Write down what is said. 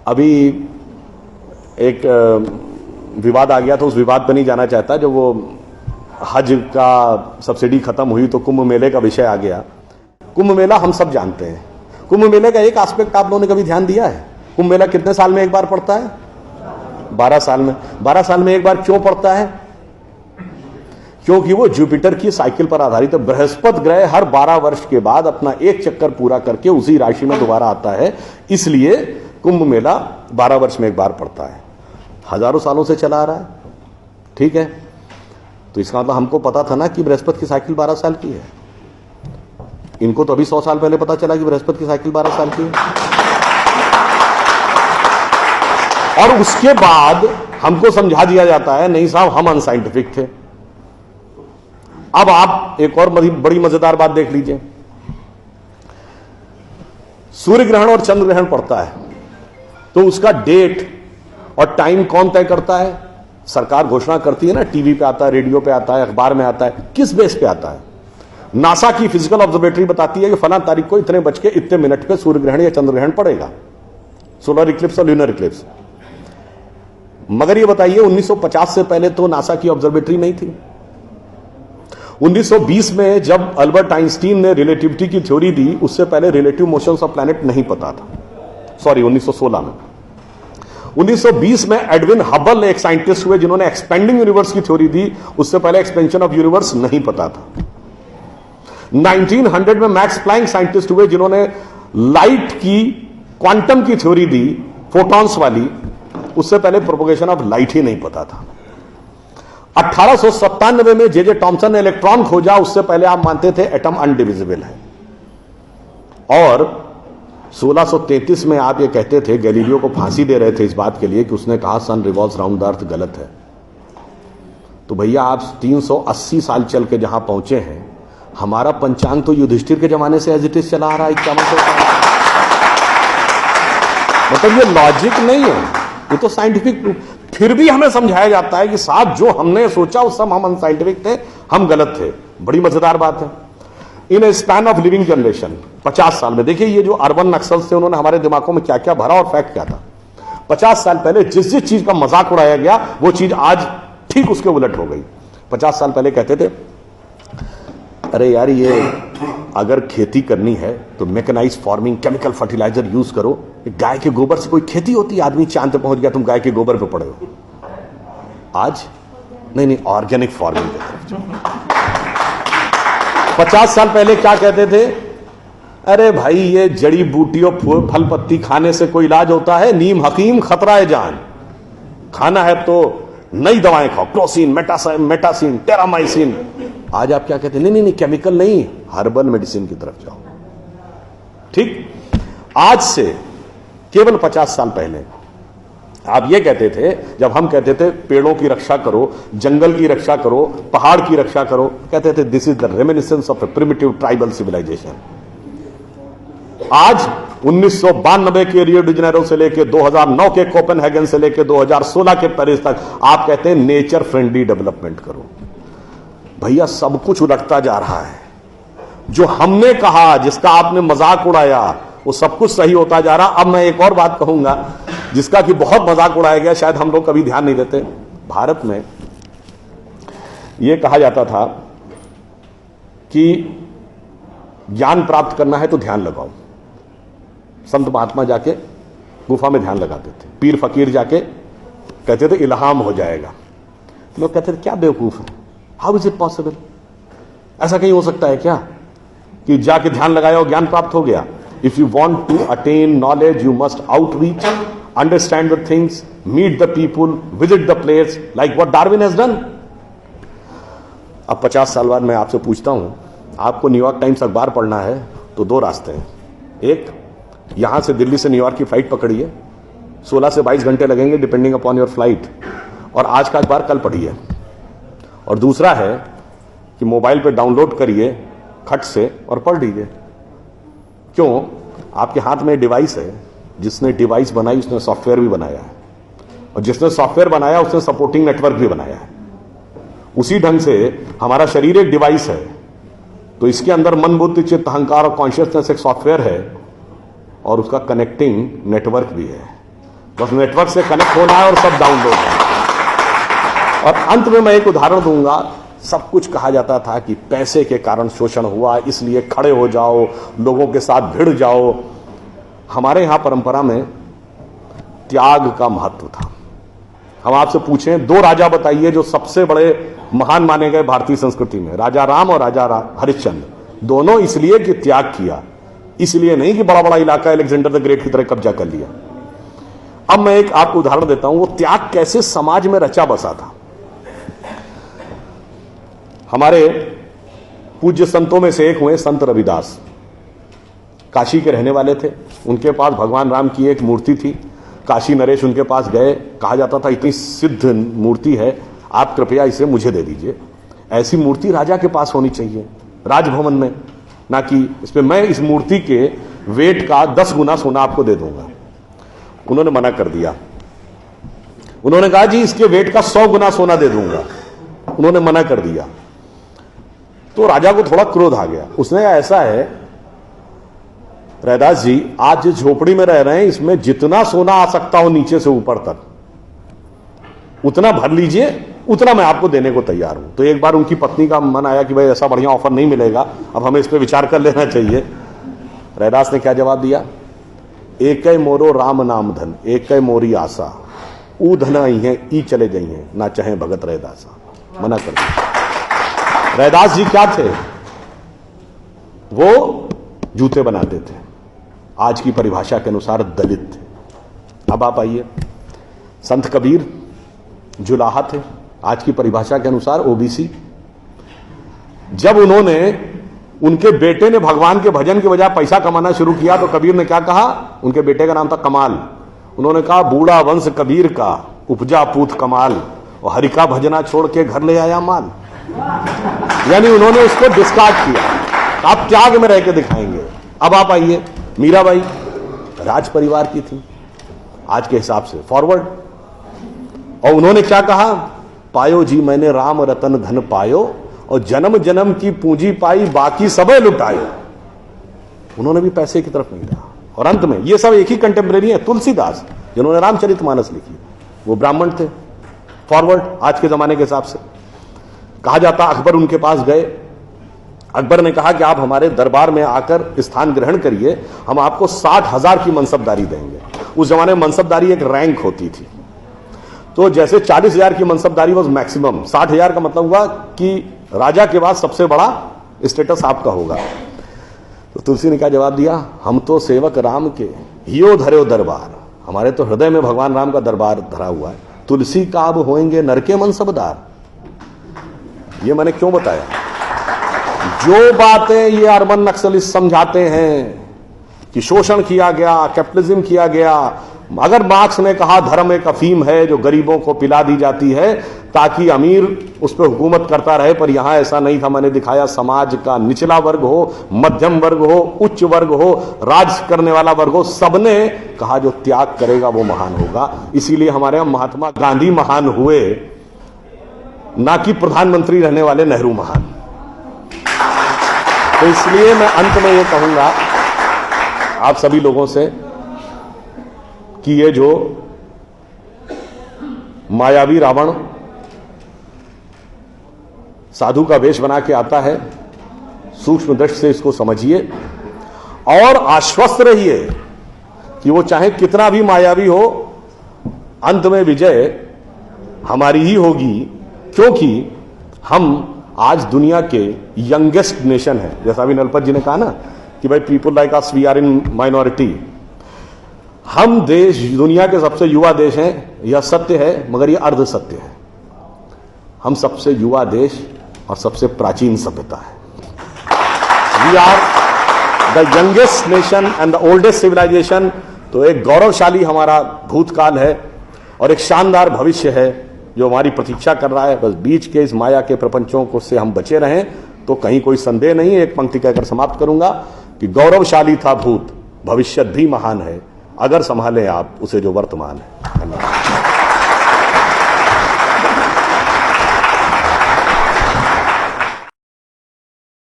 अभी एक विवाद आ गया था, उस विवाद पर नहीं जाना चाहता। जो वो हज का सब्सिडी खत्म हुई तो कुंभ मेले का विषय आ गया। कुंभ मेला हम सब जानते हैं। कुंभ मेले का एक एस्पेक्ट आप लोगों ने कभी ध्यान दिया है? कुंभ मेला कितने साल में एक बार पड़ता है? 12 साल में। 12 साल में एक बार क्यों पड़ता है? क्योंकि वो जुपिटर की साइकिल पर आधारित है। बृहस्पति ग्रह हर 12 वर्ष के बाद अपना एक चक्कर पूरा करके उसी राशि में दोबारा आता है, इसलिए कुंभ मेला 12 वर्ष में एक बार पड़ता है। हजारों सालों से चला आ रहा है, ठीक है। तो इसका मतलब हमको पता था ना कि बृहस्पति की साइकिल 12 साल की है। इनको तो अभी 100 साल पहले पता चला कि बृहस्पति की साइकिल 12 साल की है। और उसके बाद हमको समझा दिया जाता है नहीं साहब हम अनसाइंटिफिक थे। अब आप एक और बड़ी मजेदार बात देख लीजिए। सूर्य ग्रहण और चंद्र ग्रहण पड़ता है तो उसका डेट और टाइम कौन तय करता है? सरकार घोषणा करती है ना, टीवी पे आता है, रेडियो पे आता है, अखबार में आता है। किस बेस पे आता है? नासा की फिजिकल ऑब्जर्वेटरी बताती है कि फलां तारीख को इतने बज के इतने मिनट पे सूर्य ग्रहण या चंद्र ग्रहण पड़ेगा, सोलर इक्लिप्स और ल्यूनर इक्लिप्स। मगर ये बताइए 1950 से पहले तो नासा की ऑब्जर्वेटरी नहीं थी। 1920 में जब अल्बर्ट आइंस्टीन ने रिलेटिविटी की थ्योरी दी, उससे पहले रिलेटिव मोशंस ऑफ प्लैनेट नहीं पता था। सॉरी, 1916 में। 1920 में एडविन हबल एक साइंटिस्ट हुए जिन्होंने एक्सपेंडिंग यूनिवर्स की थ्योरी दी, उससे पहले एक्सपेंशन ऑफ यूनिवर्स नहीं पता था। 1900 में मैक्स प्लैंक साइंटिस्ट हुए जिन्होंने लाइट की क्वांटम की थ्योरी दी, फोटॉन्स वाली, उससे पहले प्रोपोगेशन ऑफ लाइट ही नहीं पता था। 1897 में जे टॉमसन ने इलेक्ट्रॉन खोजा, उससे पहले आप मानते थे एटम अनडिविजिबल है। और 1633 में आप ये कहते थे, गैलीलियो को फांसी दे रहे थे इस बात के लिए कि उसने कहा सन रिवॉल्व्स राउंड द अर्थ गलत है। तो भैया आप 380 साल चल के जहां पहुंचे हैं, हमारा पंचांग तो युधिष्ठिर के जमाने से एज इट इज चला आ रहा है 5100 साल। मतलब ये लॉजिक नहीं है, ये तो साइंटिफिक। फिर भी हमें समझाया जाता है कि साहब जो हमने सोचा उस सब हम अनसाइंटिफिक थे, हम गलत थे। बड़ी मजेदार बात है। इन ए स्पैन ऑफ लिविंग जनरेशन, 50 साल में देखिए ये जो अर्बन नक्सल्स थे उन्होंने हमारे दिमागों में क्या क्या भरा और फैक्ट क्या था। 50 साल पहले जिस जिस चीज का मजाक उड़ाया गया वो चीज आज ठीक उसके उलट हो गई। 50 साल पहले कहते थे अरे यार ये अगर खेती करनी है तो mechanise farming, chemical fertiliser use करो। गाय के गोबर से कोई खेती होती है? आदमी चांद पे पहुंच गया, तुम गाय के गोबर पे पड़े हो। आज नहीं, ऑर्गेनिक फार्मिंग की तरफ जाओ। 50 साल पहले क्या कहते थे? अरे भाई ये जड़ी बूटियों फल पत्ती खाने से कोई इलाज होता है? नीम हकीम खतरा है जान। खाना है तो नई दवाएं खाओ, क्लोसिन, मेटासिन, टेरामाइसिन। आज आप क्या कहते हैं? नहीं, केमिकल नहीं, हर्बल मेडिसिन की तरफ जाओ। ठीक, आज से केवल 50 साल पहले आप ये कहते थे, जब हम कहते थे पेड़ों की रक्षा करो, जंगल की रक्षा करो, पहाड़ की रक्षा करो, कहते थे this is the reminiscence of a primitive tribal civilisation. आज 1992 के रियो डी जेनेरो से लेकर 2009 के कोपेनहेगन से लेकर 2016 के पेरिस तक आप कहते हैं नेचर फ्रेंडली डेवलपमेंट करो। भैया सब कुछ उलटता जा रहा है। जो हमने कहा, जिसका आपने मजाक उड़ाया, वो सब कुछ सही होता जा रहा। अब मैं एक और बात कहूंगा जिसका कि बहुत मजाक उड़ाया गया, शायद हम लोग कभी ध्यान नहीं देते। भारत में यह कहा जाता था कि ज्ञान प्राप्त करना है तो ध्यान लगाओ। संत महात्मा जाके गुफा में ध्यान लगाते थे, पीर फकीर जाके कहते थे इल्हाम हो जाएगा। लोग कहते थे क्या बेवकूफ है, हाउ इज इट पॉसिबल? ऐसा कहीं हो सकता है क्या कि जाके ध्यान लगाया और ज्ञान प्राप्त हो गया? If you want to attain knowledge you must outreach, understand the things, meet the people, visit the place, like what Darwin has done. अब 50 साल बाद मैं आपसे पूछता हूं, आपको न्यूयॉर्क टाइम्स अखबार पढ़ना है तो 2 रास्ते हैं। एक, यहां से दिल्ली से न्यूयॉर्क की फ्लाइट पकड़िए, 16 से 22 घंटे लगेंगे डिपेंडिंग अपॉन योर फ्लाइट, और आज का अखबार कल पढ़िए। और दूसरा है कि मोबाइल पे डाउनलोड करिए खट से और पढ़ लीजिए। क्यों? आपके हाथ में डिवाइस है, जिसने डिवाइस बनाई उसने सॉफ्टवेयर भी बनाया है, और जिसने सॉफ्टवेयर बनाया उसने सपोर्टिंग नेटवर्क भी बनाया है। उसी ढंग से हमारा शरीर एक डिवाइस है, तो इसके अंदर मन, बुद्धि, चित्त, अहंकार और कॉन्शियसनेस एक सॉफ्टवेयर है, और उसका कनेक्टिंग नेटवर्क भी है। बस नेटवर्क से कनेक्ट होना है और सब डाउनलोड है। और अंत में मैं एक उदाहरण दूंगा। सब कुछ कहा जाता था कि पैसे के कारण शोषण हुआ, इसलिए खड़े हो जाओ, लोगों के साथ भिड़ जाओ। हमारे यहां परंपरा में त्याग का महत्व था। हम आपसे पूछें, दो राजा बताइए जो सबसे बड़े महान माने गए भारतीय संस्कृति में, राजा राम और राजा हरिश्चंद्र। दोनों इसलिए कि त्याग किया, इसलिए नहीं कि बड़ा बड़ा इलाका अलेक्जेंडर द ग्रेट की तरह कब्जा कर लिया। अब मैं एक आपको उदाहरण देता हूं, वो त्याग कैसे समाज में रचा बसा था। हमारे पूज्य संतों में से एक हुए संत रविदास, काशी के रहने वाले थे। उनके पास भगवान राम की एक मूर्ति थी। काशी नरेश उनके पास गए, कहा जाता था इतनी सिद्ध मूर्ति है, आप कृपया इसे मुझे दे दीजिए। ऐसी मूर्ति राजा के पास होनी चाहिए राजभवन में, ना कि इसमें मैं इस मूर्ति के वेट का 10 गुना सोना आपको दे दूंगा। उन्होंने मना कर दिया। उन्होंने कहा जी इसके वेट का 100 गुना सोना दे दूंगा। उन्होंने मना कर दिया। तो राजा को थोड़ा क्रोध आ गया। उसने कहा ऐसा है रैदास जी, आज जिस झोपड़ी में रह रहे हैं इसमें जितना सोना आ सकता हो नीचे से ऊपर तक उतना भर लीजिए, उतना मैं आपको देने को तैयार हूं। तो एक बार उनकी पत्नी का मन आया कि भाई ऐसा बढ़िया ऑफर नहीं मिलेगा, अब हमें इस पर विचार कर लेना चाहिए। रैदास ने क्या जवाब दिया? एक मोरो राम नाम धन, एक मोरी आशा, ऊ धन आई है ई चले जाइए, ना चाहे भगत रैदासा। मना कर दिया। रैदास जी क्या थे? वो जूते बनाते थे, आज की परिभाषा के अनुसार दलित थे। अब आप आइए, संत कबीर जुलाहा थे, आज की परिभाषा के अनुसार ओबीसी। जब उनके बेटे ने भगवान के भजन के बजाय पैसा कमाना शुरू किया तो कबीर ने क्या कहा? उनके बेटे का नाम था कमाल। उन्होंने कहा बूढ़ा वंश कबीर का, उपजा पूत कमाल, और हरि का भजना छोड़ के घर ले आया माल। यानी उन्होंने उसको डिस्कार्ड किया। आप त्याग में रह के दिखाएंगे। अब आप आइए, मीराबाई राज परिवार की थी आज के हिसाब से, फॉरवर्ड। और उन्होंने क्या कहा? पायो जी मैंने राम रतन धन पायो, और जन्म जन्म की पूंजी पाई बाकी सबे लुटायो। उन्होंने भी पैसे की तरफ नहीं रहा। और अंत में ये सब एक ही कंटेम्परेरी है, तुलसीदास जिन्होंने रामचरितमानस लिखी, वो ब्राह्मण थे, फॉरवर्ड आज के जमाने के हिसाब से। कहा जाता अकबर उनके पास गए। अकबर ने कहा कि आप हमारे दरबार में आकर स्थान ग्रहण करिए, हम आपको 60,000 की मनसबदारी देंगे। उस जमाने में मनसबदारी एक रैंक होती थी। तो जैसे 40,000 की मनसबदारी वॉज मैक्सिमम, 60,000 का मतलब हुआ कि राजा के बाद सबसे बड़ा स्टेटस आपका होगा। तो तुलसी ने क्या जवाब दिया? हम तो सेवक राम के हियो धरे दरबार, हमारे तो हृदय में भगवान राम का दरबार धरा हुआ है। तुलसी का अब होएंगे नर के मनसबदार। ये मैंने क्यों बताया? जो बातें ये अर्बन नक्सलिस्ट समझाते हैं कि शोषण किया गया, कैपिटलिज्म किया गया, अगर मार्क्स ने कहा धर्म एक अफीम है जो गरीबों को पिला दी जाती है ताकि अमीर उस पर हुकूमत करता रहे, पर यहां ऐसा नहीं था। मैंने दिखाया समाज का निचला वर्ग हो, मध्यम वर्ग हो, उच्च वर्ग हो, राज करने वाला वर्ग हो, सबने कहा जो त्याग करेगा वो महान होगा। इसीलिए हमारे यहां महात्मा गांधी महान हुए, ना कि प्रधानमंत्री रहने वाले नेहरू महान। तो इसलिए मैं अंत में ये कहूंगा आप सभी लोगों से कि ये जो मायावी रावण साधु का वेश बना के आता है, सूक्ष्म दृष्टि से इसको समझिए और आश्वस्त रहिए कि वो चाहे कितना भी मायावी हो, अंत में विजय हमारी ही होगी, क्योंकि हम आज दुनिया के यंगेस्ट नेशन है। जैसा अभी नलपत जी ने कहा ना कि भाई people like us we are in minority. हम देश दुनिया के सबसे युवा देश हैं, यह सत्य है, मगर यह अर्ध सत्य है। हम सबसे युवा देश और सबसे प्राचीन सभ्यता है। We are the youngest nation and the oldest civilisation. तो एक गौरवशाली हमारा भूतकाल है और एक शानदार भविष्य है जो हमारी प्रतीक्षा कर रहा है। बस बीच के इस माया के प्रपंचों को से हम बचे रहें तो कहीं कोई संदेह नहीं है। एक पंक्ति कहकर समाप्त करूंगा कि गौरवशाली था भूत, भविष्य भी महान है, अगर संभालें आप उसे जो वर्तमान है। धन्यवाद।